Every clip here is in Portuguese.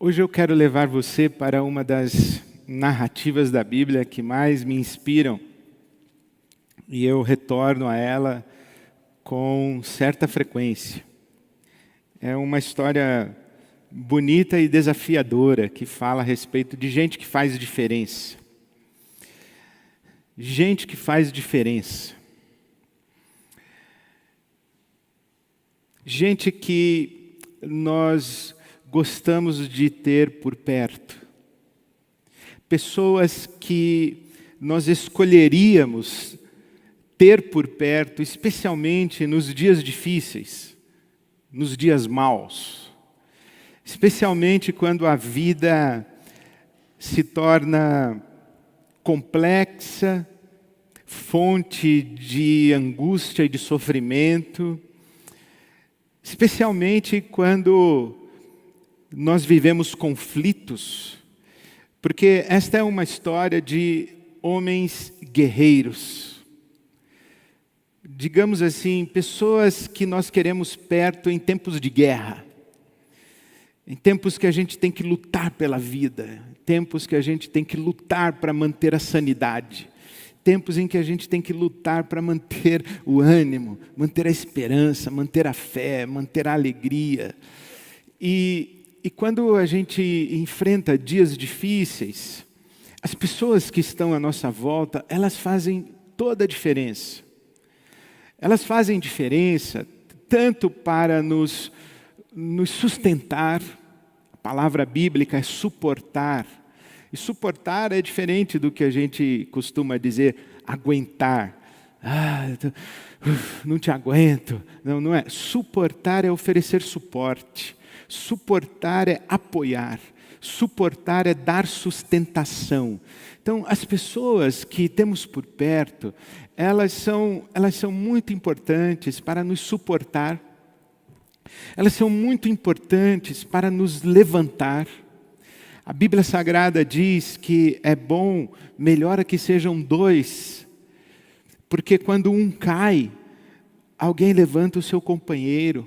Hoje eu quero levar você para uma das narrativas da Bíblia que mais me inspiram. E eu retorno a ela com certa frequência. É uma história bonita e desafiadora que fala a respeito de gente que faz diferença. Gente que faz diferença. Gente que nós gostamos de ter por perto. Pessoas que nós escolheríamos ter por perto, especialmente nos dias difíceis, nos dias maus. Especialmente quando a vida se torna complexa, fonte de angústia e de sofrimento. Especialmente quando nós vivemos conflitos, porque esta é uma história de homens guerreiros. Digamos assim, pessoas que nós queremos perto em tempos de guerra. Em tempos que a gente tem que lutar pela vida. Tempos que a gente tem que lutar para manter a sanidade. Tempos em que a gente tem que lutar para manter o ânimo, manter a esperança, manter a fé, manter a alegria. E quando a gente enfrenta dias difíceis, as pessoas que estão à nossa volta, elas fazem toda a diferença. Elas fazem diferença tanto para nos sustentar, a palavra bíblica é suportar. E suportar é diferente do que a gente costuma dizer, aguentar. Não te aguento. Não é. Suportar é oferecer suporte. Suportar é apoiar. Suportar é dar sustentação. Então, as pessoas que temos por perto, elas são muito importantes para nos suportar. Elas são muito importantes para nos levantar. A Bíblia Sagrada diz que é bom, melhor é que sejam dois, porque quando um cai, alguém levanta o seu companheiro.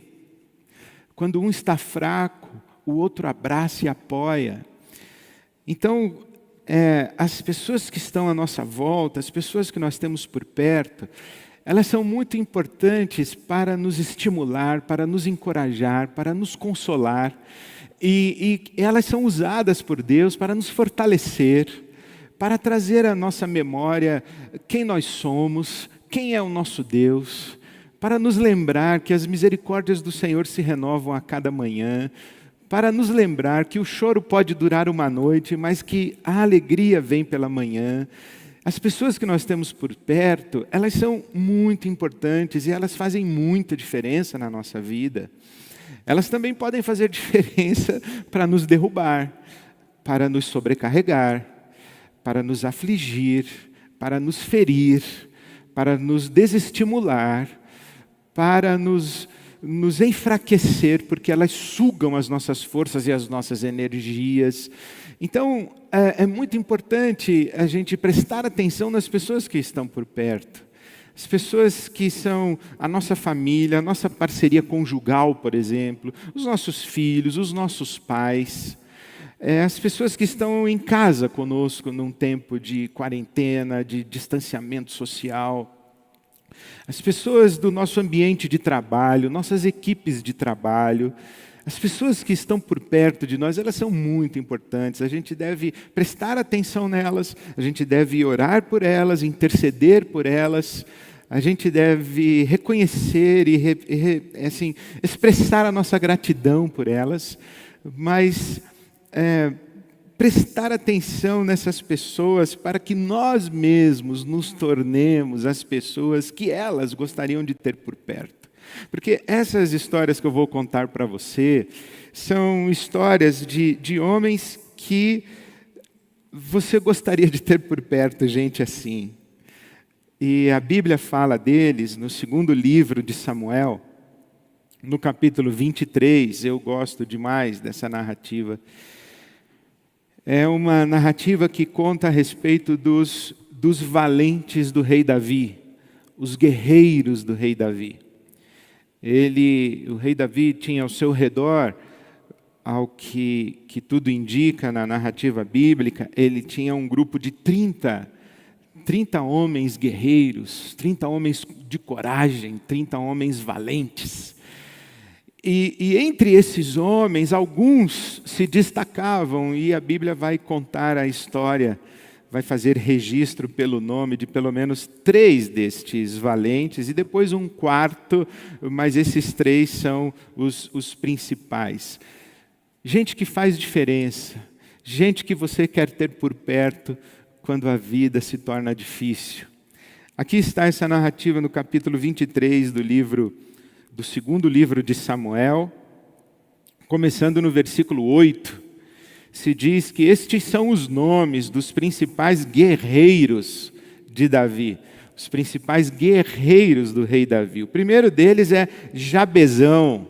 Quando um está fraco, o outro abraça e apoia. Então, as pessoas que estão à nossa volta, as pessoas que nós temos por perto, elas são muito importantes para nos estimular, para nos encorajar, para nos consolar. E elas são usadas por Deus para nos fortalecer, para trazer à nossa memória quem nós somos, quem é o nosso Deus, para nos lembrar que as misericórdias do Senhor se renovam a cada manhã, para nos lembrar que o choro pode durar uma noite, mas que a alegria vem pela manhã. As pessoas que nós temos por perto, elas são muito importantes e elas fazem muita diferença na nossa vida. Elas também podem fazer diferença para nos derrubar, para nos sobrecarregar, para nos afligir, para nos ferir, para nos desestimular, para nos enfraquecer, porque elas sugam as nossas forças e as nossas energias. Então, é muito importante a gente prestar atenção nas pessoas que estão por perto. As pessoas que são a nossa família, a nossa parceria conjugal, por exemplo, os nossos filhos, os nossos pais, as pessoas que estão em casa conosco num tempo de quarentena, de distanciamento social, as pessoas do nosso ambiente de trabalho, nossas equipes de trabalho, as pessoas que estão por perto de nós, elas são muito importantes. A gente deve prestar atenção nelas, a gente deve orar por elas, interceder por elas, a gente deve reconhecer e assim, expressar a nossa gratidão por elas, mas prestar atenção nessas pessoas para que nós mesmos nos tornemos as pessoas que elas gostariam de ter por perto. Porque essas histórias que eu vou contar para você são histórias de homens que você gostaria de ter por perto, gente assim. E a Bíblia fala deles no segundo livro de Samuel, no capítulo 23, eu gosto demais dessa narrativa. É uma narrativa que conta a respeito dos valentes do rei Davi, os guerreiros do rei Davi. O rei Davi tinha ao seu redor ao que tudo indica na narrativa bíblica, ele tinha um grupo de 30 homens guerreiros, 30 homens de coragem, 30 homens valentes. E entre esses homens, alguns se destacavam, e a Bíblia vai contar a história, vai fazer registro pelo nome de pelo menos 3 destes valentes, e depois um quarto, mas esses 3 são os principais. Gente que faz diferença, gente que você quer ter por perto quando a vida se torna difícil. Aqui está essa narrativa no capítulo 23 do segundo livro de Samuel, começando no versículo 8, se diz que estes são os nomes dos principais guerreiros de Davi, os principais guerreiros do rei Davi. O primeiro deles é Jabezão,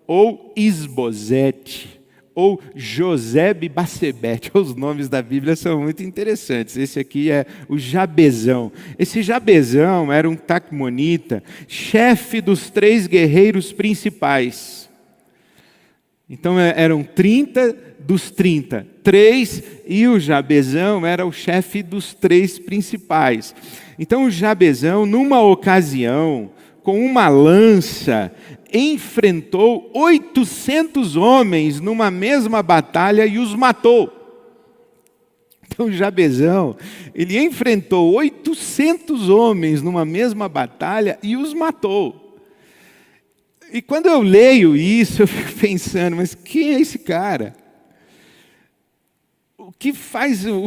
ou Isbosete, ou Josebe-Basebete. Os nomes da Bíblia são muito interessantes. Esse aqui é o Jabezão. Esse Jabezão era um tacmonita, chefe dos 3 guerreiros principais. Então eram 30 dos 30, 3, e o Jabezão era o chefe dos 3 principais. Então o Jabezão, numa ocasião, com uma lança, enfrentou 800 homens numa mesma batalha e os matou. Então Jabezão, ele enfrentou 800 homens numa mesma batalha e os matou. E quando eu leio isso, eu fico pensando, mas quem é esse cara? O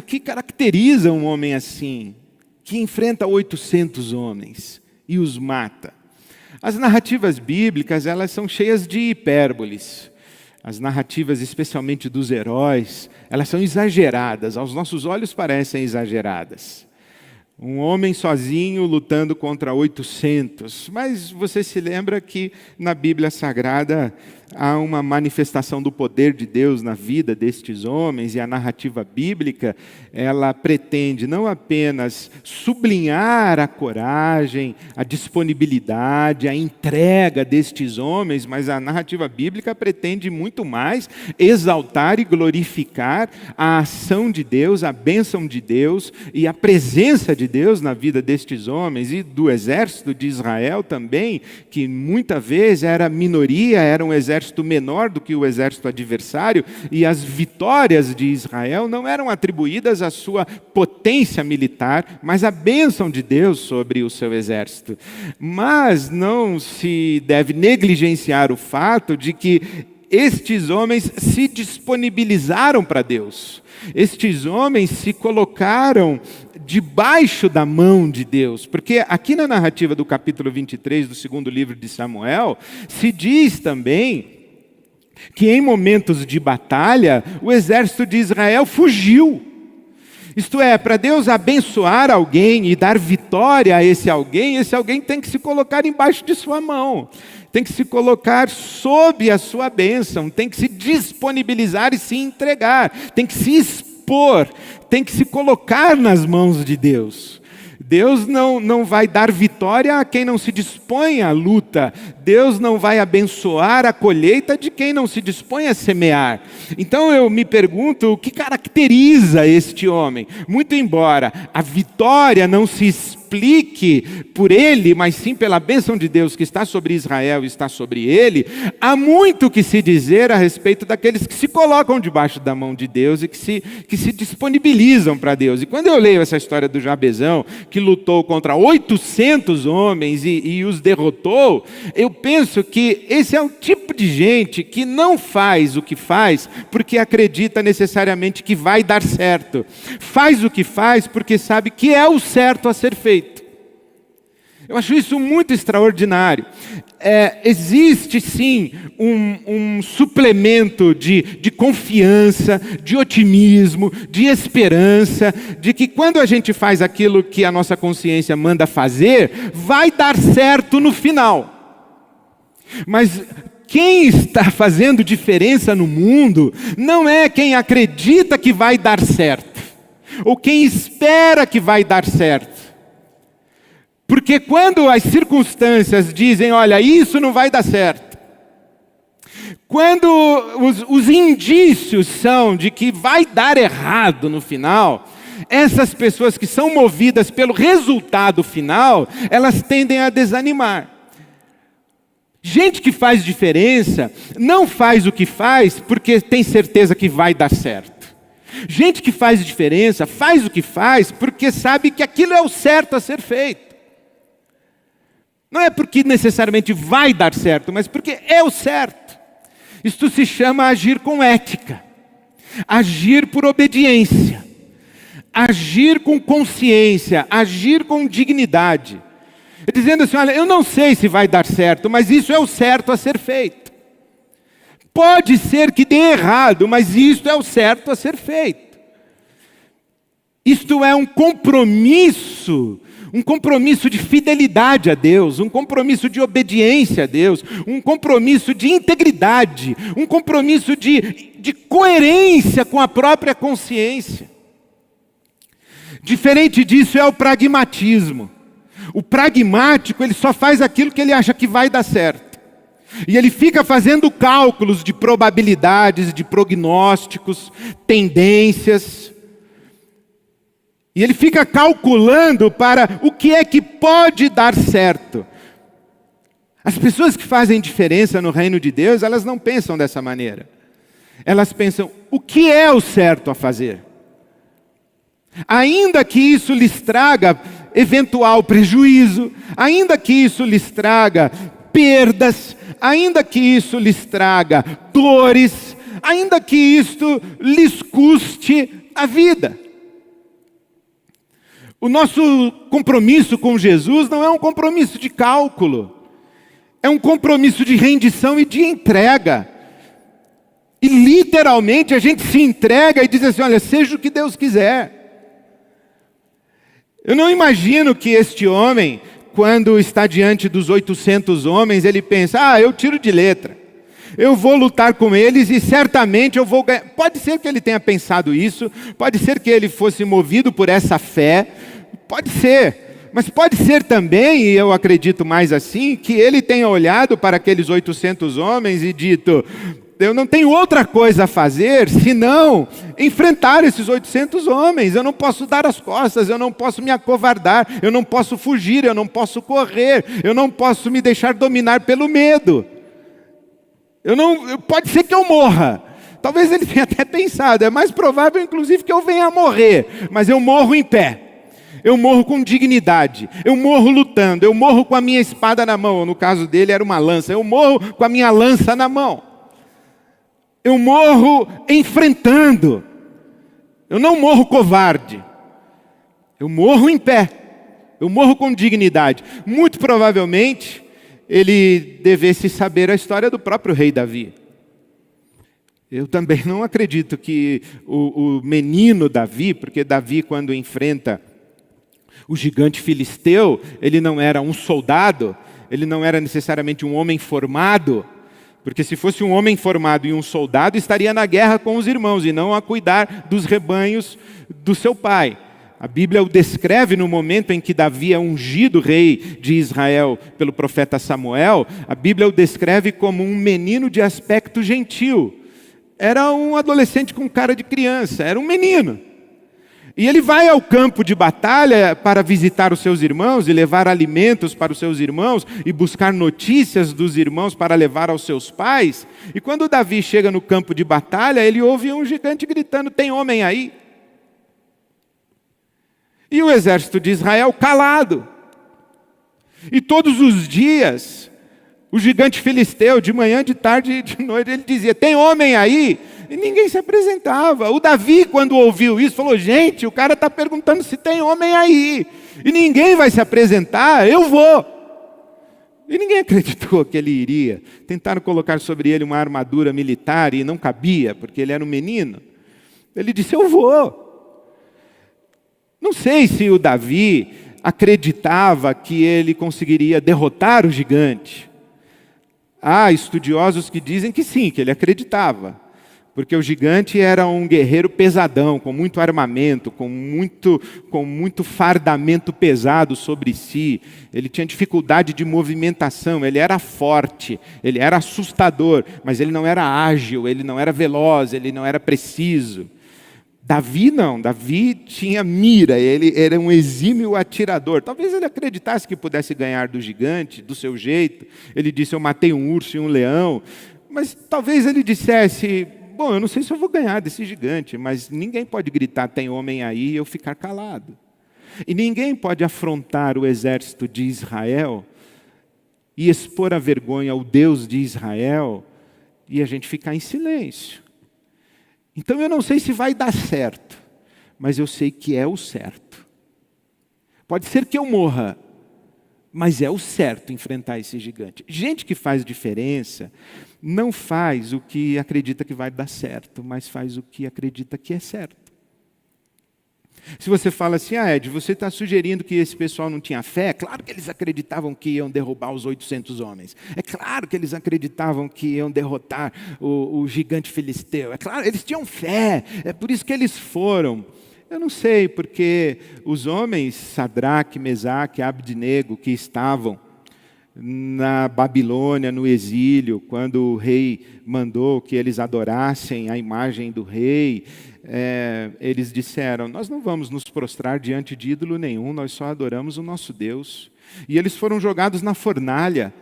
que caracteriza um homem assim, que enfrenta 800 homens e os mata? As narrativas bíblicas, elas são cheias de hipérboles. As narrativas, especialmente dos heróis, elas são exageradas. Aos nossos olhos parecem exageradas. Um homem sozinho lutando contra 800. Mas você se lembra que na Bíblia Sagrada há uma manifestação do poder de Deus na vida destes homens, e a narrativa bíblica, ela pretende não apenas sublinhar a coragem, a disponibilidade, a entrega destes homens, mas a narrativa bíblica pretende muito mais exaltar e glorificar a ação de Deus, a bênção de Deus e a presença de Deus na vida destes homens e do exército de Israel também, que muitas vezes era minoria, era um exército menor do que o exército adversário, e as vitórias de Israel não eram atribuídas à sua potência militar, mas à bênção de Deus sobre o seu exército. Mas não se deve negligenciar o fato de que estes homens se disponibilizaram para Deus. Estes homens se colocaram debaixo da mão de Deus. Porque aqui na narrativa do capítulo 23 do segundo livro de Samuel, se diz também que em momentos de batalha, o exército de Israel fugiu. Isto é, para Deus abençoar alguém e dar vitória a esse alguém tem que se colocar embaixo de sua mão. Tem que se colocar sob a sua bênção, tem que se disponibilizar e se entregar, tem que se expor, tem que se colocar nas mãos de Deus. Deus não vai dar vitória a quem não se dispõe à luta. Deus não vai abençoar a colheita de quem não se dispõe a semear. Então eu me pergunto, o que caracteriza este homem? Muito embora a vitória não se explique por ele, mas sim pela bênção de Deus que está sobre Israel e está sobre ele, há muito que se dizer a respeito daqueles que se colocam debaixo da mão de Deus e que se disponibilizam para Deus. E quando eu leio essa história do Jabezão, que lutou contra 800 homens e os derrotou, eu penso que esse é um tipo de gente que não faz o que faz porque acredita necessariamente que vai dar certo. Faz o que faz porque sabe que é o certo a ser feito. Eu acho isso muito extraordinário. Existe sim um suplemento de confiança, de otimismo, de esperança, de que quando a gente faz aquilo que a nossa consciência manda fazer, vai dar certo no final. Mas quem está fazendo diferença no mundo não é quem acredita que vai dar certo, ou quem espera que vai dar certo. Porque quando as circunstâncias dizem, olha, isso não vai dar certo, Quando os indícios são de que vai dar errado no final, essas pessoas que são movidas pelo resultado final, elas tendem a desanimar. Gente que faz diferença, não faz o que faz porque tem certeza que vai dar certo. Gente que faz diferença, faz o que faz porque sabe que aquilo é o certo a ser feito. Não é porque necessariamente vai dar certo, mas porque é o certo. Isto se chama agir com ética, agir por obediência, agir com consciência, agir com dignidade. Dizendo assim, olha, eu não sei se vai dar certo, mas isso é o certo a ser feito. Pode ser que dê errado, mas isso é o certo a ser feito. Isto é um compromisso de fidelidade a Deus, um compromisso de obediência a Deus, um compromisso de integridade, um compromisso de coerência com a própria consciência. Diferente disso é o pragmatismo. O pragmático, ele só faz aquilo que ele acha que vai dar certo. E ele fica fazendo cálculos de probabilidades, de prognósticos, tendências. E ele fica calculando para o que é que pode dar certo. As pessoas que fazem diferença no reino de Deus, elas não pensam dessa maneira. Elas pensam, o que é o certo a fazer? Ainda que isso lhes traga eventual prejuízo, ainda que isso lhes traga perdas, ainda que isso lhes traga dores, ainda que isto lhes custe a vida. O nosso compromisso com Jesus não é um compromisso de cálculo, é um compromisso de rendição e de entrega. E literalmente a gente se entrega e diz assim, olha, seja o que Deus quiser. Eu não imagino que este homem, quando está diante dos 800 homens, ele pensa, eu tiro de letra. Eu vou lutar com eles e certamente eu vou ganhar. Pode ser que ele tenha pensado isso, pode ser que ele fosse movido por essa fé, pode ser. Mas pode ser também, e eu acredito mais assim, que ele tenha olhado para aqueles 800 homens e dito, eu não tenho outra coisa a fazer senão enfrentar esses 800 homens. Eu não posso dar as costas, eu não posso me acovardar, eu não posso fugir, eu não posso correr, eu não posso me deixar dominar pelo medo. Pode ser que eu morra. Talvez ele tenha até pensado, é mais provável inclusive que eu venha a morrer, mas eu morro em pé. Eu morro com dignidade, eu morro lutando, eu morro com a minha espada na mão. No caso dele era uma lança, eu morro com a minha lança na mão. Eu morro enfrentando. Eu não morro covarde. Eu morro em pé. Eu morro com dignidade. Muito provavelmente, ele devesse saber a história do próprio rei Davi. Eu também não acredito que o menino Davi, porque Davi, quando enfrenta o gigante filisteu, ele não era um soldado, ele não era necessariamente um homem formado, porque se fosse um homem formado e um soldado, estaria na guerra com os irmãos e não a cuidar dos rebanhos do seu pai. A Bíblia o descreve no momento em que Davi é ungido rei de Israel pelo profeta Samuel, a Bíblia o descreve como um menino de aspecto gentil. Era um adolescente com cara de criança, era um menino. E ele vai ao campo de batalha para visitar os seus irmãos e levar alimentos para os seus irmãos e buscar notícias dos irmãos para levar aos seus pais. E quando Davi chega no campo de batalha, ele ouve um gigante gritando, tem homem aí? E o exército de Israel calado. E todos os dias, o gigante filisteu, de manhã, de tarde e de noite, ele dizia, tem homem aí? E ninguém se apresentava. O Davi, quando ouviu isso, falou, gente, o cara está perguntando se tem homem aí. E ninguém vai se apresentar, eu vou. E ninguém acreditou que ele iria. Tentaram colocar sobre ele uma armadura militar e não cabia, porque ele era um menino. Ele disse, eu vou. Não sei se o Davi acreditava que ele conseguiria derrotar o gigante. Há estudiosos que dizem que sim, que ele acreditava. Porque o gigante era um guerreiro pesadão, com muito armamento, com muito fardamento pesado sobre si. Ele tinha dificuldade de movimentação, ele era forte, ele era assustador, mas ele não era ágil, ele não era veloz, ele não era preciso. Davi não, Davi tinha mira, ele era um exímio atirador. Talvez ele acreditasse que pudesse ganhar do gigante, do seu jeito. Ele disse, eu matei um urso e um leão. Mas talvez ele dissesse, bom, eu não sei se eu vou ganhar desse gigante, mas ninguém pode gritar, tem homem aí, e eu ficar calado. E ninguém pode afrontar o exército de Israel e expor a vergonha ao Deus de Israel e a gente ficar em silêncio. Então eu não sei se vai dar certo, mas eu sei que é o certo. Pode ser que eu morra, mas é o certo enfrentar esse gigante. Gente que faz diferença não faz o que acredita que vai dar certo, mas faz o que acredita que é certo. Se você fala assim, Ed, você está sugerindo que esse pessoal não tinha fé? É claro que eles acreditavam que iam derrubar os 800 homens. É claro que eles acreditavam que iam derrotar o gigante filisteu. É claro, eles tinham fé, é por isso que eles foram. Eu não sei, porque os homens, Sadraque, Mesaque, Abdenego, que estavam na Babilônia, no exílio, quando o rei mandou que eles adorassem a imagem do rei, eles disseram, nós não vamos nos prostrar diante de ídolo nenhum, nós só adoramos o nosso Deus. E eles foram jogados na fornalha,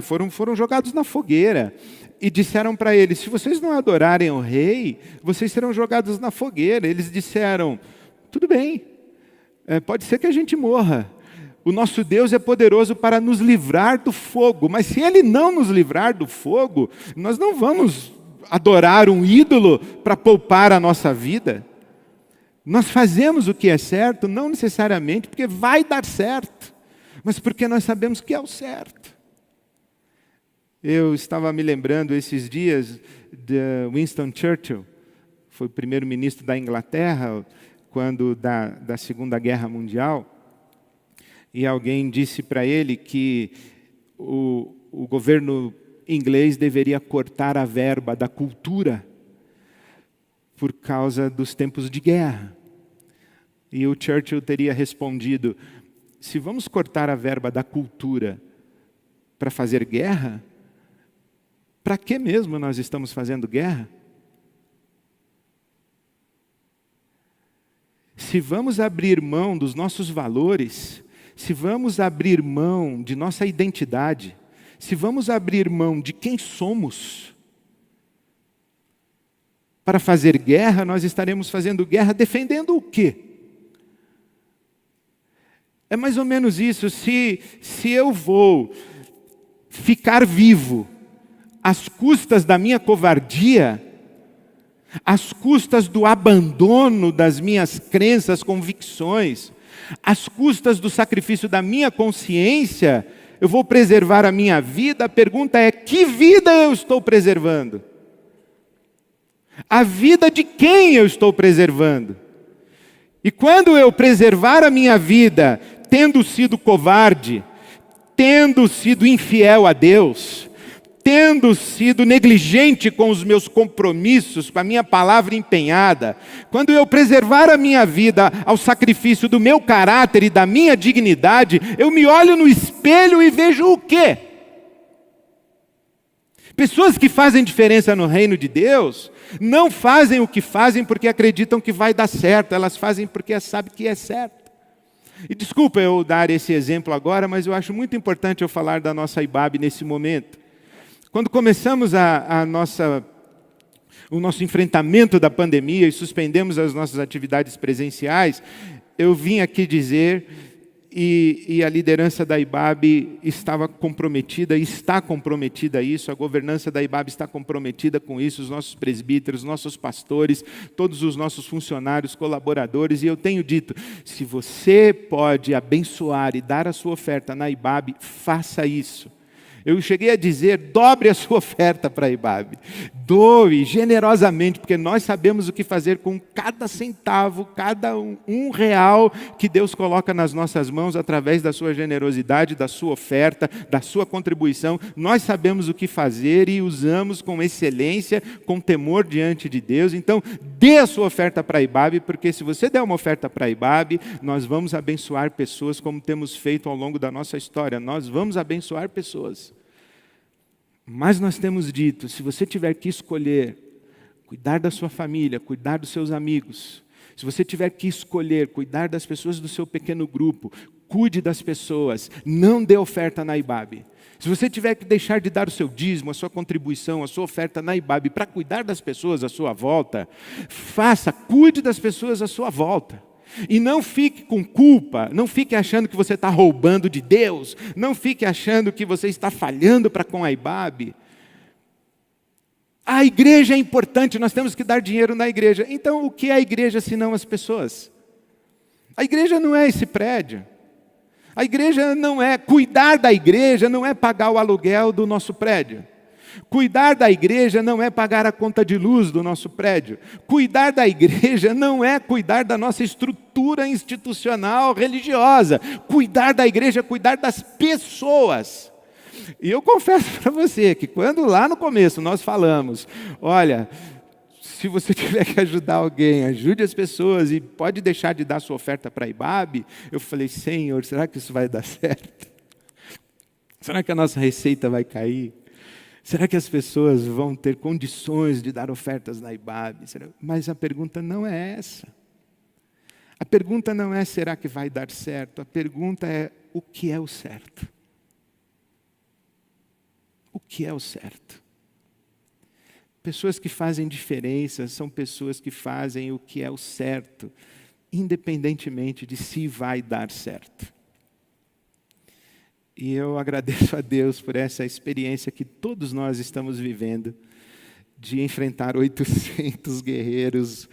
foram jogados na fogueira. E disseram para eles, se vocês não adorarem o rei, vocês serão jogados na fogueira. Eles disseram, tudo bem, pode ser que a gente morra. O nosso Deus é poderoso para nos livrar do fogo, mas se Ele não nos livrar do fogo, nós não vamos adorar um ídolo para poupar a nossa vida. Nós fazemos o que é certo, não necessariamente porque vai dar certo, mas porque nós sabemos que é o certo. Eu estava me lembrando esses dias de Winston Churchill, foi o primeiro-ministro da Inglaterra, quando da Segunda Guerra Mundial, e alguém disse para ele que o governo inglês deveria cortar a verba da cultura por causa dos tempos de guerra. E o Churchill teria respondido, se vamos cortar a verba da cultura para fazer guerra, para que mesmo nós estamos fazendo guerra? Se vamos abrir mão dos nossos valores, se vamos abrir mão de nossa identidade, se vamos abrir mão de quem somos, para fazer guerra, nós estaremos fazendo guerra defendendo o quê? É mais ou menos isso, se eu vou ficar vivo às custas da minha covardia, às custas do abandono das minhas crenças, convicções, às custas do sacrifício da minha consciência, eu vou preservar a minha vida? A pergunta é, que vida eu estou preservando? A vida de quem eu estou preservando? E quando eu preservar a minha vida, tendo sido covarde, tendo sido infiel a Deus, tendo sido negligente com os meus compromissos, com a minha palavra empenhada, quando eu preservar a minha vida ao sacrifício do meu caráter e da minha dignidade, eu me olho no espelho e vejo o quê? Pessoas que fazem diferença no reino de Deus, não fazem o que fazem porque acreditam que vai dar certo, elas fazem porque sabem que é certo. E desculpa eu dar esse exemplo agora, mas eu acho muito importante eu falar da nossa IBAB nesse momento. Quando começamos o nosso enfrentamento da pandemia e suspendemos as nossas atividades presenciais, eu vim aqui dizer, e a liderança da IBAB estava comprometida, está comprometida a isso, a governança da IBAB está comprometida com isso, os nossos presbíteros, nossos pastores, todos os nossos funcionários, colaboradores, e eu tenho dito, se você pode abençoar e dar a sua oferta na IBAB, faça isso. Eu cheguei a dizer, dobre a sua oferta para a IBAB. Doe generosamente, porque nós sabemos o que fazer com cada centavo, cada um real que Deus coloca nas nossas mãos através da sua generosidade, da sua oferta, da sua contribuição. Nós sabemos o que fazer e usamos com excelência, com temor diante de Deus. Então, dê a sua oferta para a IBAB, porque se você der uma oferta para a IBAB, nós vamos abençoar pessoas como temos feito ao longo da nossa história. Nós vamos abençoar pessoas. Mas nós temos dito, se você tiver que escolher cuidar da sua família, cuidar dos seus amigos, se você tiver que escolher cuidar das pessoas do seu pequeno grupo, cuide das pessoas, não dê oferta na IBAB. Se você tiver que deixar de dar o seu dízimo, a sua contribuição, a sua oferta na IBAB para cuidar das pessoas à sua volta, faça, cuide das pessoas à sua volta. E não fique com culpa, não fique achando que você está roubando de Deus, não fique achando que você está falhando para com a IBAB. A igreja é importante, nós temos que dar dinheiro na igreja. Então, o que é a igreja senão as pessoas? A igreja não é esse prédio. A igreja não é, cuidar da igreja não é pagar o aluguel do nosso prédio. Cuidar da igreja não é pagar a conta de luz do nosso prédio. Cuidar da igreja não é cuidar da nossa estrutura institucional religiosa. Cuidar da igreja é cuidar das pessoas. E eu confesso para você que quando lá no começo nós falamos, olha, se você tiver que ajudar alguém, ajude as pessoas e pode deixar de dar sua oferta para a IBAB, eu falei, Senhor, será que isso vai dar certo? Será que a nossa receita vai cair? Será que as pessoas vão ter condições de dar ofertas na IBAB? Mas a pergunta não é essa. A pergunta não é será que vai dar certo? A pergunta é o que é o certo? O que é o certo? Pessoas que fazem diferença são pessoas que fazem o que é o certo, independentemente de se vai dar certo. E eu agradeço a Deus por essa experiência que todos nós estamos vivendo, de enfrentar 800 guerreiros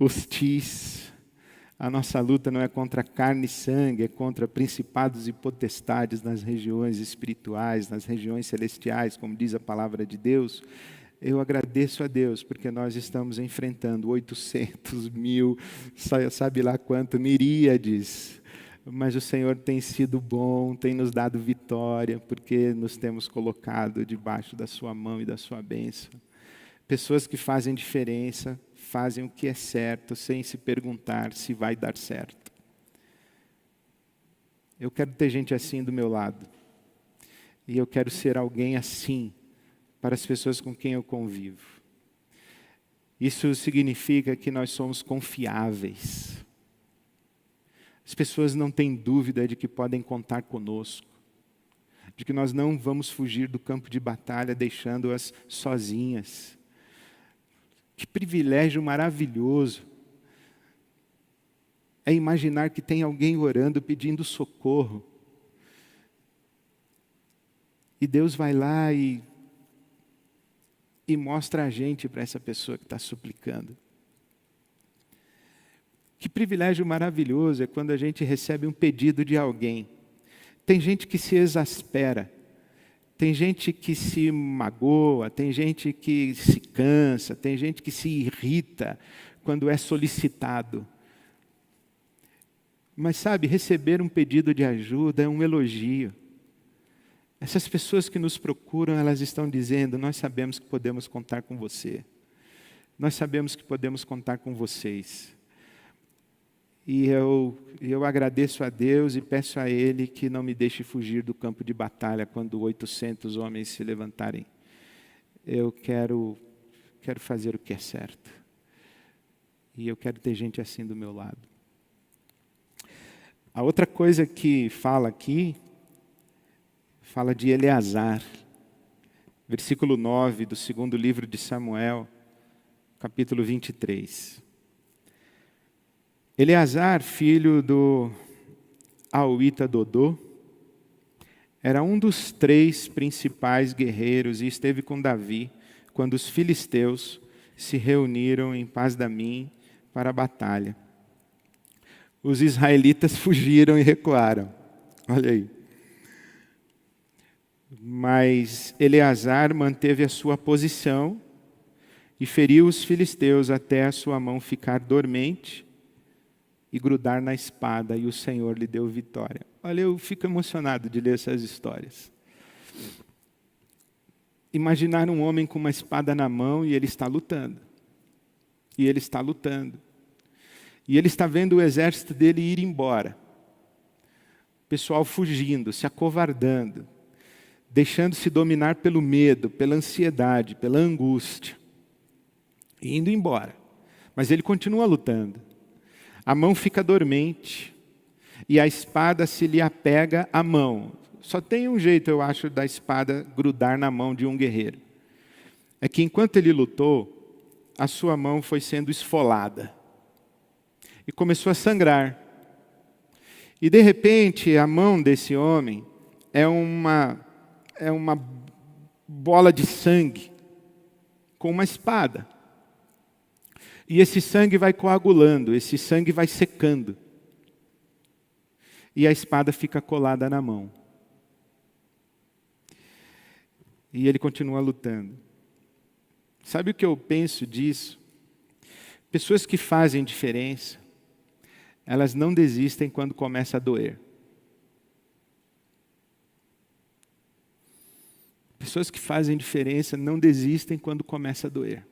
hostis. A nossa luta não é contra carne e sangue, é contra principados e potestades nas regiões espirituais, nas regiões celestiais, como diz a palavra de Deus. Eu agradeço a Deus, porque nós estamos enfrentando 800 mil, sabe lá quanto, miríades. Mas o Senhor tem sido bom, tem nos dado vitória, porque nos temos colocado debaixo da sua mão e da sua bênção. Pessoas que fazem diferença, fazem o que é certo, sem se perguntar se vai dar certo. Eu quero ter gente assim do meu lado. E eu quero ser alguém assim para as pessoas com quem eu convivo. Isso significa que nós somos confiáveis. As pessoas não têm dúvida de que podem contar conosco, de que nós não vamos fugir do campo de batalha deixando-as sozinhas. Que privilégio maravilhoso é imaginar que tem alguém orando, pedindo socorro. E Deus vai lá e mostra a gente para essa pessoa que está suplicando. Que privilégio maravilhoso é quando a gente recebe um pedido de alguém. Tem gente que se exaspera, tem gente que se magoa, tem gente que se cansa, tem gente que se irrita quando é solicitado. Mas sabe, receber um pedido de ajuda é um elogio. Essas pessoas que nos procuram, elas estão dizendo, nós sabemos que podemos contar com você. Nós sabemos que podemos contar com vocês. E eu agradeço a Deus e peço a Ele que não me deixe fugir do campo de batalha quando 800 homens se levantarem. Eu quero fazer o que é certo. E eu quero ter gente assim do meu lado. A outra coisa que fala aqui, fala de Eleazar. Versículo 9 do segundo livro de Samuel, capítulo 23. Eleazar, filho do Auíta Dodô, era um dos 3 principais guerreiros e esteve com Davi quando os filisteus se reuniram em Paz-damim para a batalha. Os israelitas fugiram e recuaram. Olha aí. Mas Eleazar manteve a sua posição e feriu os filisteus até a sua mão ficar dormente e grudar na espada, e o Senhor lhe deu vitória. Olha, eu fico emocionado de ler essas histórias. Imaginar um homem com uma espada na mão e ele está lutando. E ele está lutando. E ele está vendo o exército dele ir embora. O pessoal fugindo, se acovardando, deixando-se dominar pelo medo, pela ansiedade, pela angústia. E indo embora. Mas ele continua lutando. A mão fica dormente e a espada se lhe apega à mão. Só tem um jeito, eu acho, da espada grudar na mão de um guerreiro. É que enquanto ele lutou, a sua mão foi sendo esfolada. E começou a sangrar. E de repente, a mão desse homem é uma bola de sangue com uma espada. E esse sangue vai coagulando, esse sangue vai secando. E a espada fica colada na mão. E ele continua lutando. Sabe o que eu penso disso? Pessoas que fazem diferença, elas não desistem quando começa a doer. Pessoas que fazem diferença não desistem quando começa a doer.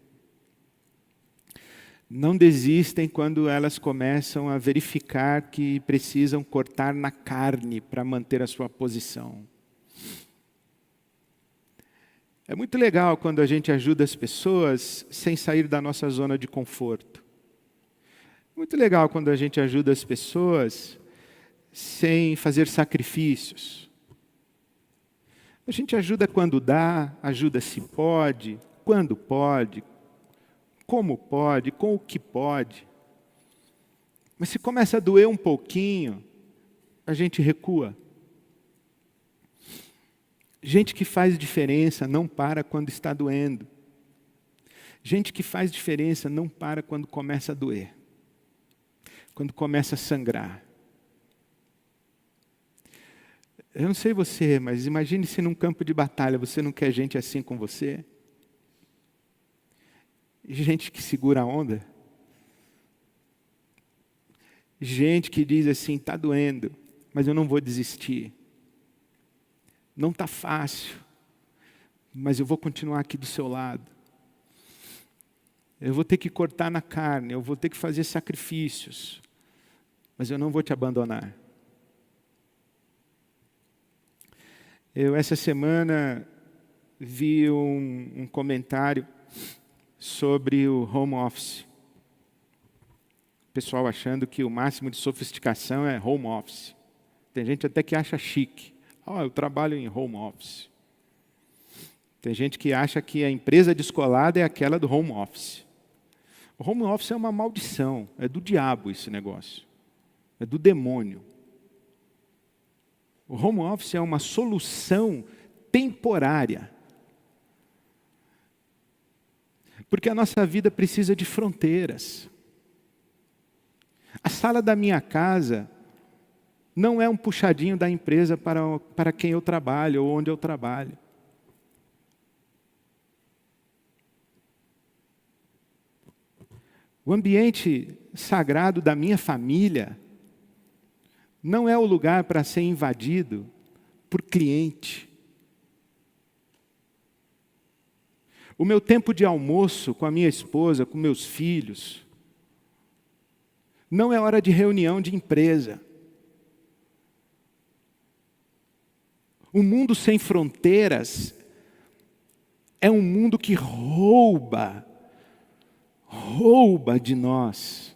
Não desistem quando elas começam a verificar que precisam cortar na carne para manter a sua posição. É muito legal quando a gente ajuda as pessoas sem sair da nossa zona de conforto. Muito legal quando a gente ajuda as pessoas sem fazer sacrifícios. A gente ajuda quando dá, ajuda se pode, quando pode, como pode, com o que pode. Mas se começa a doer um pouquinho, a gente recua. Gente que faz diferença não para quando está doendo. Gente que faz diferença não para quando começa a doer. Quando começa a sangrar. Eu não sei você, mas imagine se num campo de batalha você não quer gente assim com você. Gente que segura a onda. Gente que diz assim, está doendo, mas eu não vou desistir. Não está fácil, mas eu vou continuar aqui do seu lado. Eu vou ter que cortar na carne, eu vou ter que fazer sacrifícios, mas eu não vou te abandonar. Eu, essa semana, vi um comentário sobre o home office. O pessoal achando que o máximo de sofisticação é home office. Tem gente até que acha chique. Eu trabalho em home office. Tem gente que acha que a empresa descolada é aquela do home office. O home office é uma maldição, é do diabo esse negócio. É do demônio. O home office é uma solução temporária. Porque a nossa vida precisa de fronteiras. A sala da minha casa não é um puxadinho da empresa para quem eu trabalho ou onde eu trabalho. O ambiente sagrado da minha família não é o lugar para ser invadido por cliente. O meu tempo de almoço com a minha esposa, com meus filhos, não é hora de reunião de empresa. Um mundo sem fronteiras é um mundo que rouba de nós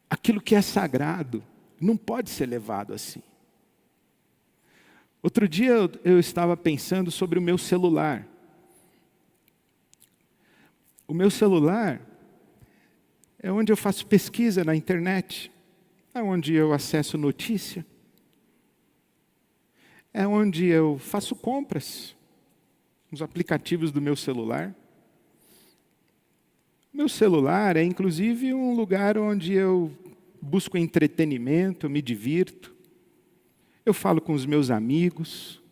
aquilo que é sagrado. Não pode ser levado assim. Outro dia eu estava pensando sobre o meu celular. O meu celular é onde eu faço pesquisa na internet, é onde eu acesso notícia, é onde eu faço compras, nos aplicativos do meu celular. Meu celular é inclusive um lugar onde eu busco entretenimento, me divirto, eu falo com os meus amigos,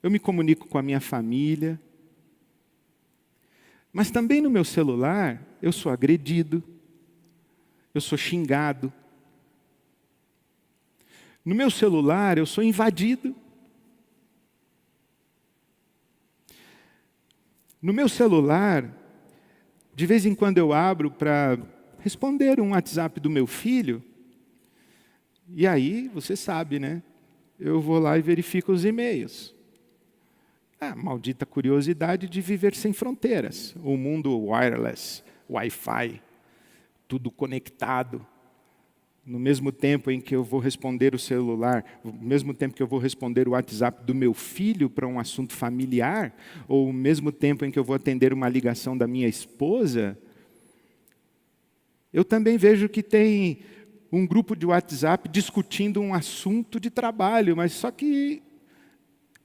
eu me comunico com a minha família, mas também no meu celular eu sou agredido, eu sou xingado. No meu celular eu sou invadido. No meu celular, de vez em quando eu abro para responder um WhatsApp do meu filho, e aí, você sabe, né? Eu vou lá e verifico os e-mails. A maldita curiosidade de viver sem fronteiras. O mundo wireless, Wi-Fi, tudo conectado. No mesmo tempo em que eu vou responder o celular, no mesmo tempo que eu vou responder o WhatsApp do meu filho para um assunto familiar, ou no mesmo tempo em que eu vou atender uma ligação da minha esposa, eu também vejo que tem um grupo de WhatsApp discutindo um assunto de trabalho, mas só que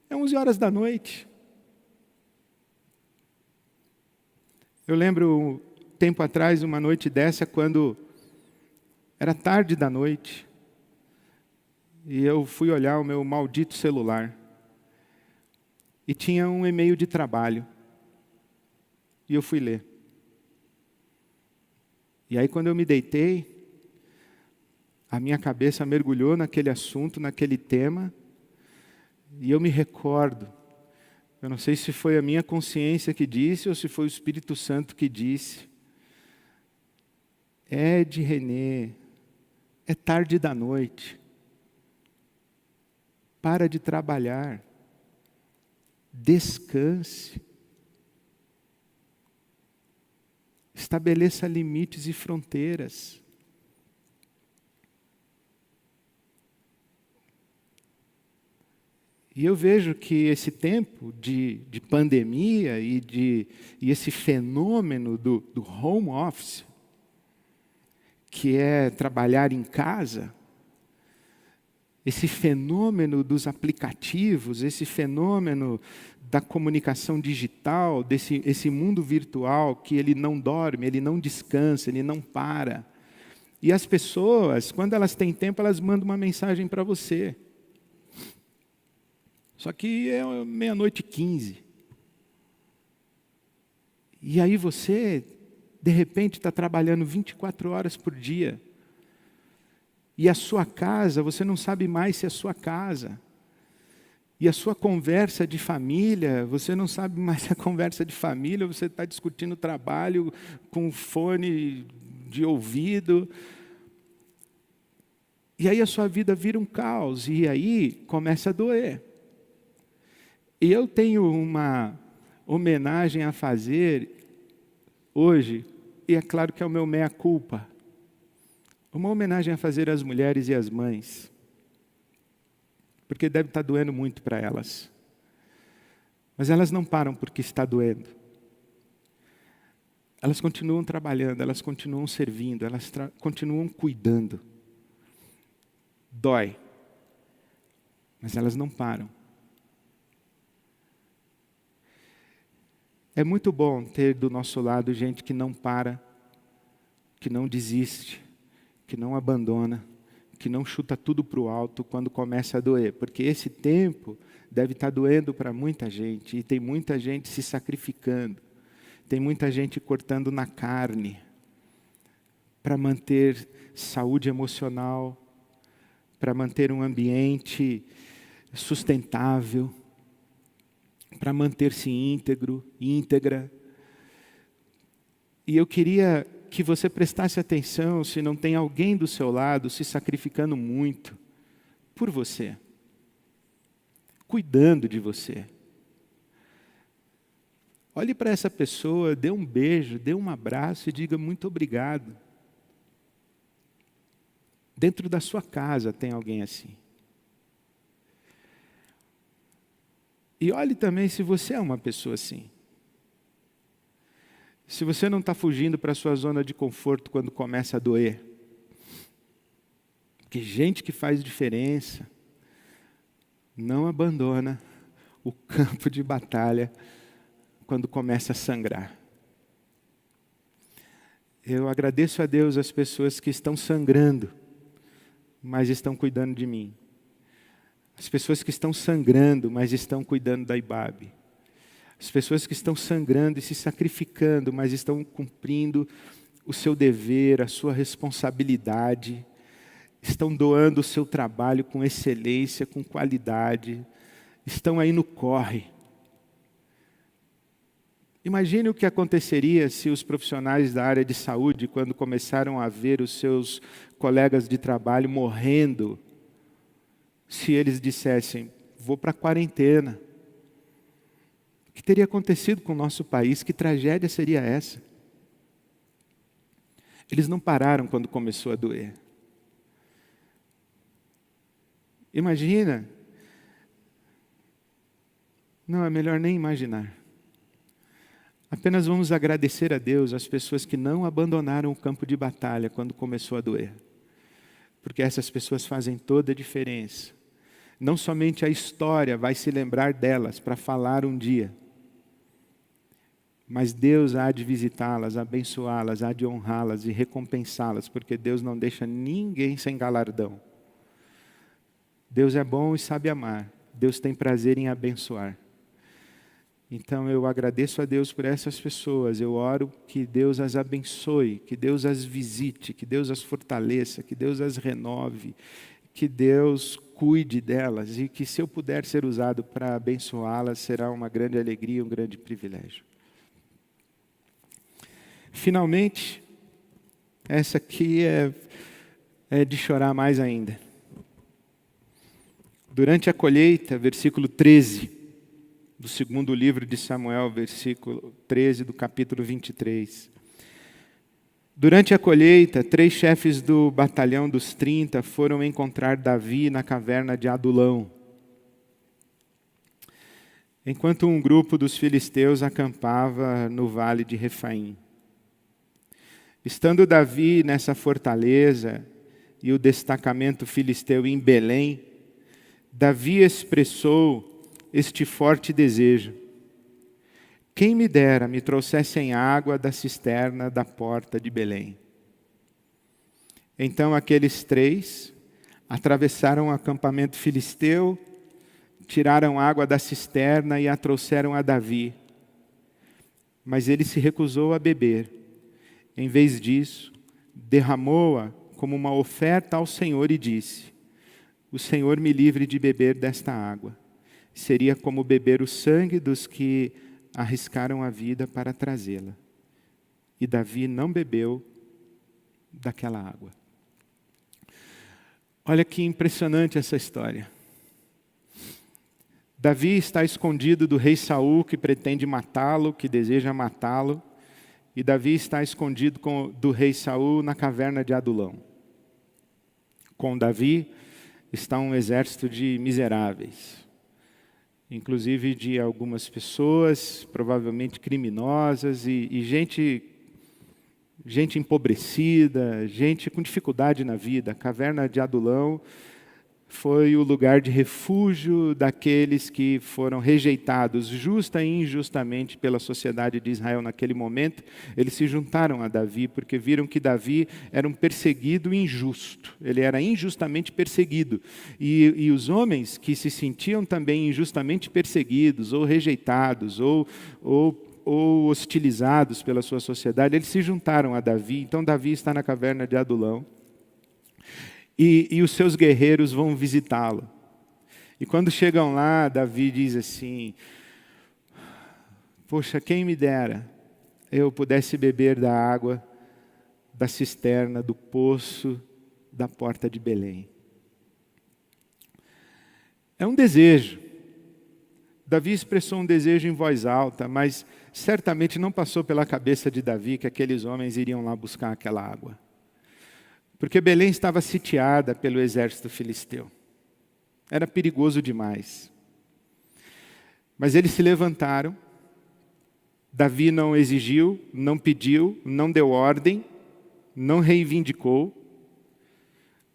é 11 horas da noite. Eu lembro, tempo atrás, uma noite dessa, quando era tarde da noite, e eu fui olhar o meu maldito celular, e tinha um e-mail de trabalho, e eu fui ler. E aí, quando eu me deitei, a minha cabeça mergulhou naquele assunto, naquele tema, e eu me recordo, eu não sei se foi a minha consciência que disse, ou se foi o Espírito Santo que disse, Ed René, é tarde da noite, para de trabalhar, descanse, estabeleça limites e fronteiras. E eu vejo que esse tempo de pandemia e esse fenômeno do home office, que é trabalhar em casa, esse fenômeno dos aplicativos, esse fenômeno da comunicação digital, esse mundo virtual que ele não dorme, ele não descansa, ele não para. E as pessoas, quando elas têm tempo, elas mandam uma mensagem para você. Só que é 00:15. E aí você, de repente, está trabalhando 24 horas por dia. E a sua casa, você não sabe mais se é a sua casa. E a sua conversa de família, você não sabe mais se é conversa de família, você está discutindo trabalho com fone de ouvido. E aí a sua vida vira um caos, e aí começa a doer. E eu tenho uma homenagem a fazer hoje, e é claro que é o meu meia-culpa. Uma homenagem a fazer às mulheres e às mães. Porque deve estar doendo muito para elas. Mas elas não param porque está doendo. Elas continuam trabalhando, elas continuam servindo, elas continuam cuidando. Dói. Mas elas não param. É muito bom ter do nosso lado gente que não para, que não desiste, que não abandona, que não chuta tudo para o alto quando começa a doer. Porque esse tempo deve estar doendo para muita gente, e tem muita gente se sacrificando, tem muita gente cortando na carne, para manter saúde emocional, para manter um ambiente sustentável, para manter-se íntegra. E eu queria que você prestasse atenção se não tem alguém do seu lado se sacrificando muito por você, cuidando de você. Olhe para essa pessoa, dê um beijo, dê um abraço e diga muito obrigado. Dentro da sua casa tem alguém assim. E olhe também se você é uma pessoa assim. Se você não está fugindo para a sua zona de conforto quando começa a doer. Porque gente que faz diferença não abandona o campo de batalha quando começa a sangrar. Eu agradeço a Deus as pessoas que estão sangrando, mas estão cuidando de mim. As pessoas que estão sangrando, mas estão cuidando da Ibabe. As pessoas que estão sangrando e se sacrificando, mas estão cumprindo o seu dever, a sua responsabilidade. Estão doando o seu trabalho com excelência, com qualidade. Estão aí no corre. Imagine o que aconteceria se os profissionais da área de saúde, quando começaram a ver os seus colegas de trabalho morrendo, se eles dissessem, vou para a quarentena. O que teria acontecido com o nosso país? Que tragédia seria essa? Eles não pararam quando começou a doer. Imagina. Não, é melhor nem imaginar. Apenas vamos agradecer a Deus as pessoas que não abandonaram o campo de batalha quando começou a doer. Porque essas pessoas fazem toda a diferença. Não somente a história vai se lembrar delas para falar um dia, mas Deus há de visitá-las, abençoá-las, há de honrá-las e recompensá-las, porque Deus não deixa ninguém sem galardão. Deus é bom e sabe amar. Deus tem prazer em abençoar. Então eu agradeço a Deus por essas pessoas. Eu oro que Deus as abençoe, que Deus as visite, que Deus as fortaleça, que Deus as renove, que Deus cuide delas e que, se eu puder ser usado para abençoá-las, será uma grande alegria, um grande privilégio. Finalmente, essa aqui é de chorar mais ainda. Durante a colheita, versículo 13, do segundo livro de Samuel, versículo 13 do capítulo 23. Durante a colheita, 3 chefes do batalhão dos 30 foram encontrar Davi na caverna de Adulão, enquanto um grupo dos filisteus acampava no vale de Refaim. Estando Davi nessa fortaleza e o destacamento filisteu em Belém, Davi expressou este forte desejo: quem me dera me trouxessem água da cisterna da porta de Belém. Então aqueles 3 atravessaram o acampamento filisteu, tiraram água da cisterna e a trouxeram a Davi. Mas ele se recusou a beber. Em vez disso, derramou-a como uma oferta ao Senhor e disse: o Senhor me livre de beber desta água. Seria como beber o sangue dos que arriscaram a vida para trazê-la. E Davi não bebeu daquela água. Olha que impressionante essa história. Davi está escondido do rei Saul, que pretende matá-lo, que deseja matá-lo. E Davi está escondido do rei Saul na caverna de Adulão. Com Davi está um exército de miseráveis, inclusive de algumas pessoas, provavelmente criminosas, e gente empobrecida, gente com dificuldade na vida. A caverna de Adulão foi o lugar de refúgio daqueles que foram rejeitados justa e injustamente pela sociedade de Israel naquele momento. Eles se juntaram a Davi porque viram que Davi era um perseguido injusto. Ele era injustamente perseguido. E os homens que se sentiam também injustamente perseguidos, ou rejeitados, ou hostilizados pela sua sociedade, eles se juntaram a Davi. Então Davi está na caverna de Adulão. E os seus guerreiros vão visitá-lo. E quando chegam lá, Davi diz assim: poxa, quem me dera eu pudesse beber da água da cisterna, do poço da porta de Belém. É um desejo. Davi expressou um desejo em voz alta, mas certamente não passou pela cabeça de Davi que aqueles homens iriam lá buscar aquela água. Porque Belém estava sitiada pelo exército filisteu. Era perigoso demais. Mas eles se levantaram. Davi não exigiu, não pediu, não deu ordem, não reivindicou,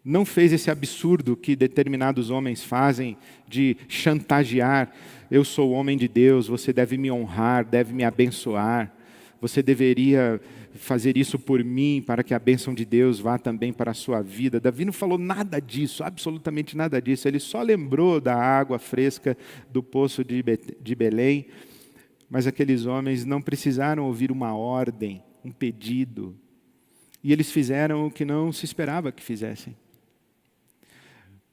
não fez esse absurdo que determinados homens fazem de chantagear. Eu sou homem de Deus, você deve me honrar, deve me abençoar. Você deveria fazer isso por mim, para que a bênção de Deus vá também para a sua vida. Davi não falou nada disso, absolutamente nada disso. Ele só lembrou da água fresca do poço de Belém, mas aqueles homens não precisaram ouvir uma ordem, um pedido, e eles fizeram o que não se esperava que fizessem.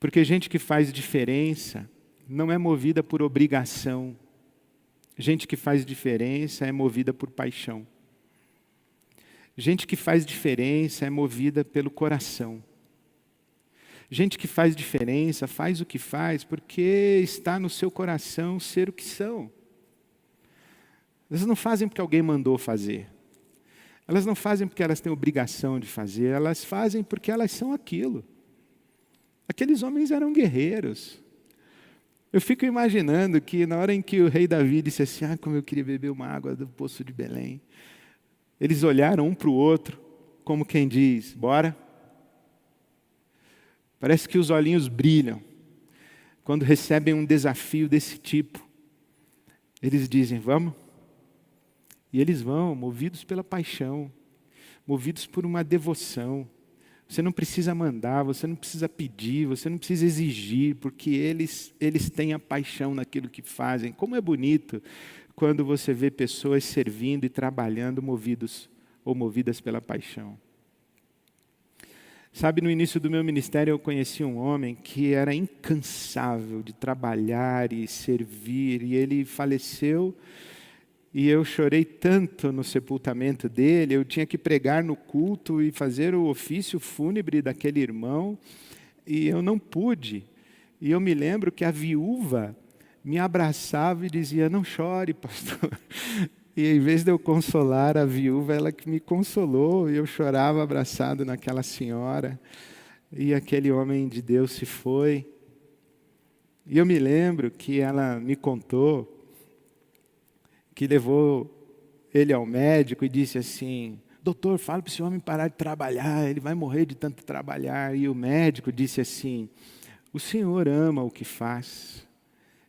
Porque gente que faz diferença não é movida por obrigação. Gente que faz diferença é movida por paixão. Gente que faz diferença é movida pelo coração. Gente que faz diferença faz o que faz porque está no seu coração ser o que são. Elas não fazem porque alguém mandou fazer. Elas não fazem porque elas têm obrigação de fazer. Elas fazem porque elas são aquilo. Aqueles homens eram guerreiros. Eu fico imaginando que na hora em que o rei Davi disse assim, como eu queria beber uma água do poço de Belém. Eles olharam um para o outro, como quem diz, bora. Parece que os olhinhos brilham quando recebem um desafio desse tipo. Eles dizem, vamos? E eles vão, movidos pela paixão, movidos por uma devoção. Você não precisa mandar, você não precisa pedir, você não precisa exigir, porque eles têm a paixão naquilo que fazem. Como é bonito quando você vê pessoas servindo e trabalhando movidos ou movidas pela paixão. Sabe, no início do meu ministério eu conheci um homem que era incansável de trabalhar e servir, e ele faleceu. E eu chorei tanto no sepultamento dele, eu tinha que pregar no culto e fazer o ofício fúnebre daquele irmão, e eu não pude. E eu me lembro que a viúva me abraçava e dizia, não chore, pastor. E em vez de eu consolar a viúva, ela que me consolou, e eu chorava abraçado naquela senhora, e aquele homem de Deus se foi. E eu me lembro que ela me contou, que levou ele ao médico e disse assim, doutor, fala para esse homem parar de trabalhar, ele vai morrer de tanto trabalhar. E o médico disse assim, o senhor ama o que faz?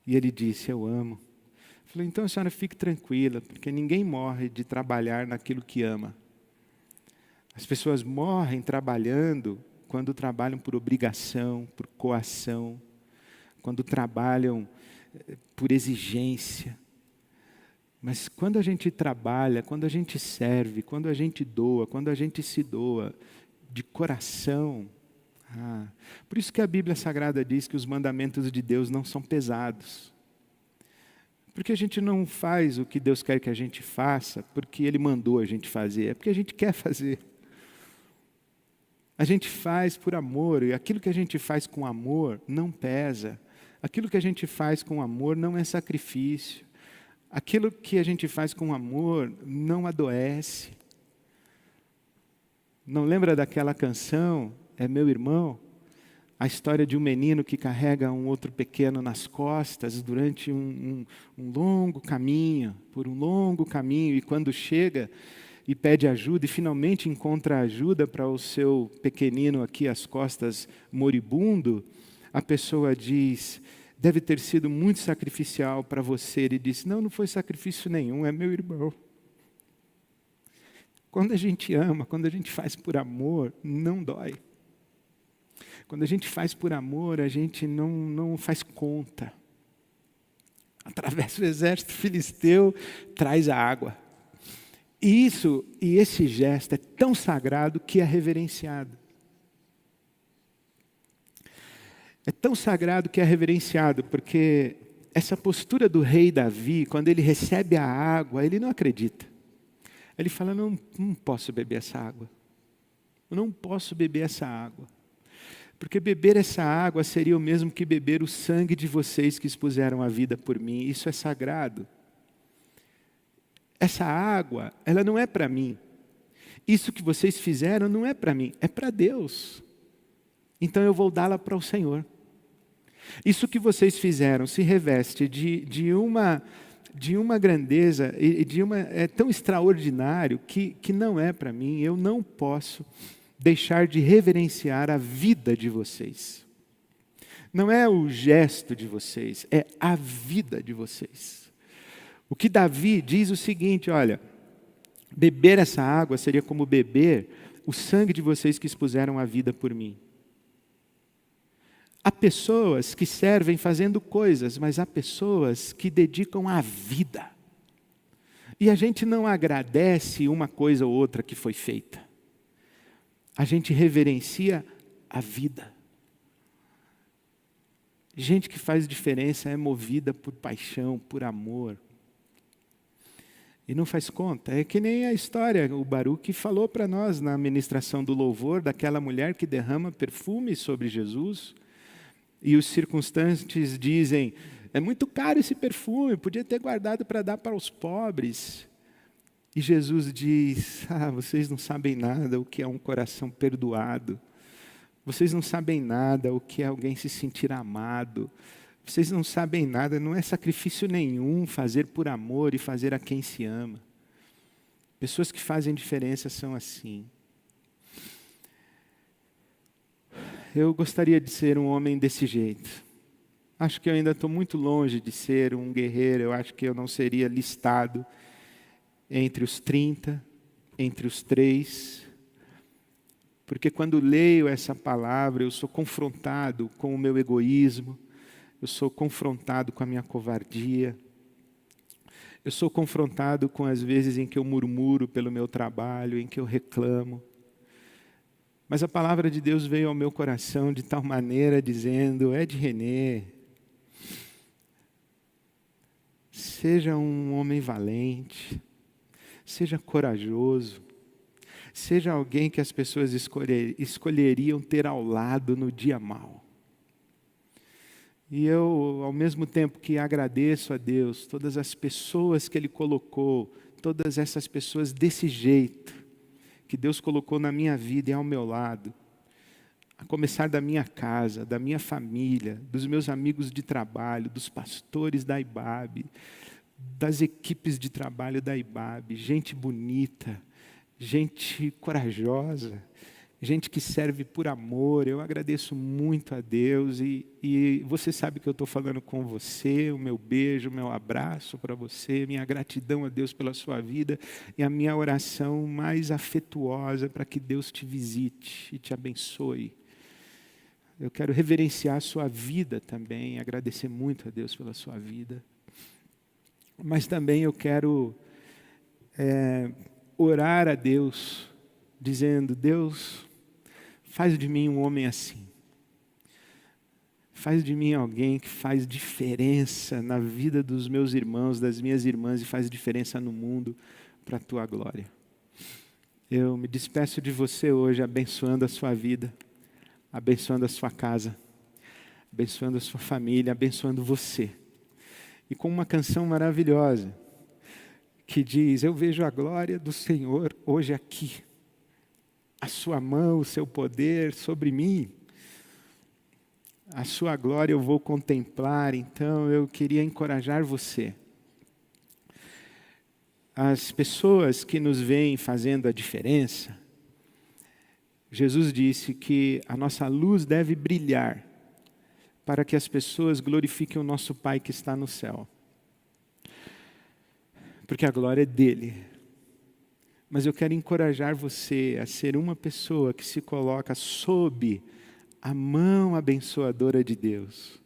E ele disse, eu amo. Eu falei, então a senhora fique tranquila, porque ninguém morre de trabalhar naquilo que ama. As pessoas morrem trabalhando quando trabalham por obrigação, por coação, quando trabalham por exigência. Mas quando a gente trabalha, quando a gente serve, quando a gente doa, quando a gente se doa de coração, por isso que a Bíblia Sagrada diz que os mandamentos de Deus não são pesados. Porque a gente não faz o que Deus quer que a gente faça, porque Ele mandou a gente fazer, é porque a gente quer fazer. A gente faz por amor, e aquilo que a gente faz com amor não pesa. Aquilo que a gente faz com amor não é sacrifício. Aquilo que a gente faz com amor não adoece. Não lembra daquela canção, É Meu Irmão? A história de um menino que carrega um outro pequeno nas costas durante um longo caminho, por um longo caminho, e quando chega e pede ajuda, e finalmente encontra ajuda para o seu pequenino aqui às costas moribundo, a pessoa diz, deve ter sido muito sacrificial para você. Ele disse, não foi sacrifício nenhum, é meu irmão. Quando a gente ama, quando a gente faz por amor, não dói. Quando a gente faz por amor, a gente não faz conta. Atravessa o exército filisteu, traz a água. E esse gesto é tão sagrado que é reverenciado. É tão sagrado que é reverenciado, porque essa postura do rei Davi, quando ele recebe a água, ele não acredita. Ele fala, não posso beber essa água. Eu não posso beber essa água. Porque beber essa água seria o mesmo que beber o sangue de vocês que expuseram a vida por mim. Isso é sagrado. Essa água, ela não é para mim. Isso que vocês fizeram não é para mim, é para Deus. Então eu vou dá-la para o Senhor. Isso que vocês fizeram se reveste de uma grandeza, é tão extraordinário que não é para mim. Eu não posso deixar de reverenciar a vida de vocês. Não é o gesto de vocês, é a vida de vocês. O que Davi diz o seguinte, olha, Beber essa água seria como beber o sangue de vocês que expuseram a vida por mim. Há pessoas que servem fazendo coisas, mas há pessoas que dedicam a vida. E a gente não agradece uma coisa ou outra que foi feita. A gente reverencia a vida. Gente que faz diferença é movida por paixão, por amor. E não faz conta. É que nem a história, o Baruch falou para nós na ministração do louvor, daquela mulher que derrama perfume sobre Jesus. E os circunstantes dizem, é muito caro esse perfume, podia ter guardado para dar para os pobres. E Jesus diz, vocês não sabem nada o que é um coração perdoado. Vocês não sabem nada o que é alguém se sentir amado. Vocês não sabem nada, não é sacrifício nenhum fazer por amor e fazer a quem se ama. Pessoas que fazem diferença são assim. Eu gostaria de ser um homem desse jeito. Acho que eu ainda estou muito longe de ser um guerreiro. Eu acho que eu não seria listado entre os 30, entre os 3. Porque quando leio essa palavra, eu sou confrontado com o meu egoísmo. Eu sou confrontado com a minha covardia. Eu sou confrontado com as vezes em que eu murmuro pelo meu trabalho, em que eu reclamo. Mas a palavra de Deus veio ao meu coração de tal maneira, dizendo, Ed René, seja um homem valente, seja corajoso, seja alguém que as pessoas escolheriam ter ao lado no dia mau. E eu, ao mesmo tempo que agradeço a Deus, todas as pessoas que Ele colocou, todas essas pessoas desse jeito, que Deus colocou na minha vida e ao meu lado, a começar da minha casa, da minha família, dos meus amigos de trabalho, dos pastores da IBAB, das equipes de trabalho da IBAB, gente bonita, gente corajosa, gente que serve por amor. Eu agradeço muito a Deus e você sabe que eu estou falando com você, o meu beijo, o meu abraço para você, minha gratidão a Deus pela sua vida e a minha oração mais afetuosa para que Deus te visite e te abençoe. Eu quero reverenciar a sua vida também, agradecer muito a Deus pela sua vida. Mas também eu quero orar a Deus, dizendo, Deus, faz de mim um homem assim. Faz de mim alguém que faz diferença na vida dos meus irmãos, das minhas irmãs, e faz diferença no mundo para a tua glória. Eu me despeço de você hoje, abençoando a sua vida, abençoando a sua casa, abençoando a sua família, abençoando você. E com uma canção maravilhosa, que diz, eu vejo a glória do Senhor hoje aqui. A sua mão, o seu poder sobre mim, a sua glória eu vou contemplar. Então eu queria encorajar você. As pessoas que nos veem fazendo a diferença, Jesus disse que a nossa luz deve brilhar para que as pessoas glorifiquem o nosso Pai que está no céu. Porque a glória é dele. Mas eu quero encorajar você a ser uma pessoa que se coloca sob a mão abençoadora de Deus,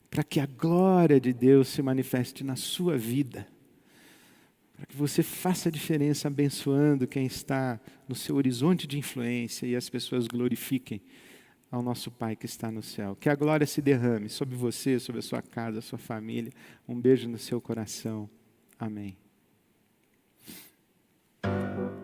para que a glória de Deus se manifeste na sua vida, para que você faça a diferença abençoando quem está no seu horizonte de influência e as pessoas glorifiquem ao nosso Pai que está no céu. Que a glória se derrame sobre você, sobre a sua casa, a sua família. Um beijo no seu coração. Amém.